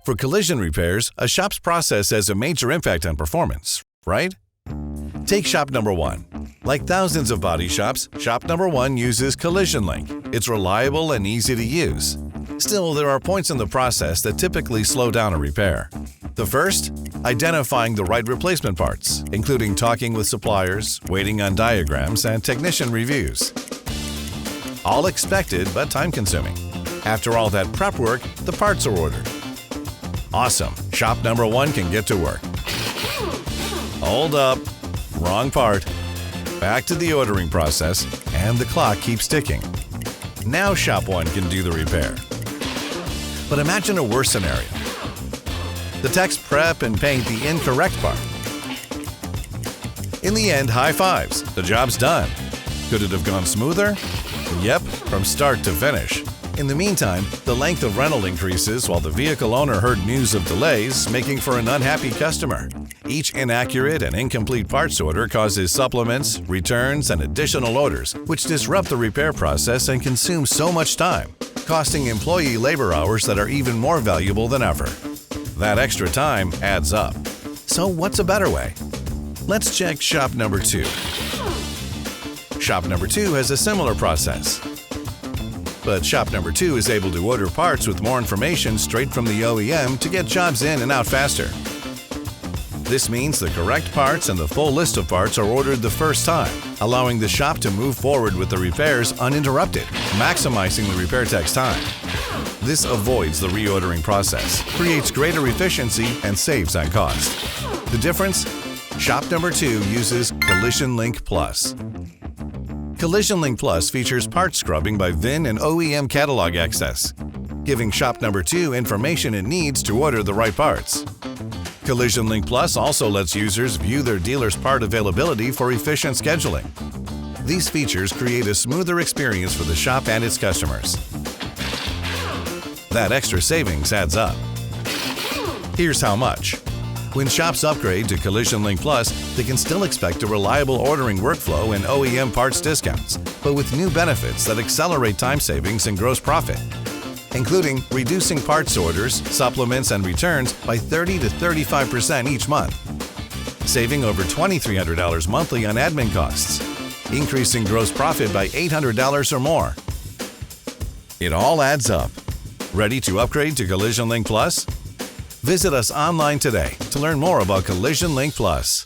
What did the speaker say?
For collision repairs, a shop's process has a major impact on performance, right? Take shop number 1. Like thousands of body shops, shop number 1 uses CollisionLink. It's reliable and easy to use. Still, there are points in the process that typically slow down a repair. The first, identifying the right replacement parts, including talking with suppliers, waiting on diagrams, and technician reviews. All expected but time-consuming. After all that prep work, the parts are ordered. Awesome! Shop number 1 can get to work. Hold up. Wrong part. Back to the ordering process, and the clock keeps ticking. Now shop 1 can do the repair. But imagine a worse scenario. The techs prep and paint the incorrect part. In the end, high fives. The job's done. Could it have gone smoother? Yep, from start to finish. In the meantime, the length of rental increases while the vehicle owner heard news of delays, making for an unhappy customer. Each inaccurate and incomplete parts order causes supplements, returns, and additional orders, which disrupt the repair process and consume so much time, costing employee labor hours that are even more valuable than ever. That extra time adds up. So what's a better way? Let's check shop number 2. Shop number 2 has a similar process. But shop number 2 is able to order parts with more information straight from the OEM to get jobs in and out faster. This means the correct parts and the full list of parts are ordered the first time, allowing the shop to move forward with the repairs uninterrupted, maximizing the repair tech's time. This avoids the reordering process, creates greater efficiency, and saves on cost. The difference? Shop number 2 uses CollisionLink Plus. CollisionLink Plus features part scrubbing by VIN and OEM catalog access, giving shop number 2 information it needs to order the right parts. CollisionLink Plus also lets users view their dealer's part availability for efficient scheduling. These features create a smoother experience for the shop and its customers. That extra savings adds up. Here's how much. When shops upgrade to CollisionLink Plus, they can still expect a reliable ordering workflow and OEM parts discounts, but with new benefits that accelerate time savings and gross profit, including reducing parts orders, supplements, and returns by 30 to 35% each month, saving over $2,300 monthly on admin costs, increasing gross profit by $800 or more. It all adds up. Ready to upgrade to CollisionLink Plus? Visit us online today to learn more about CollisionLink Plus.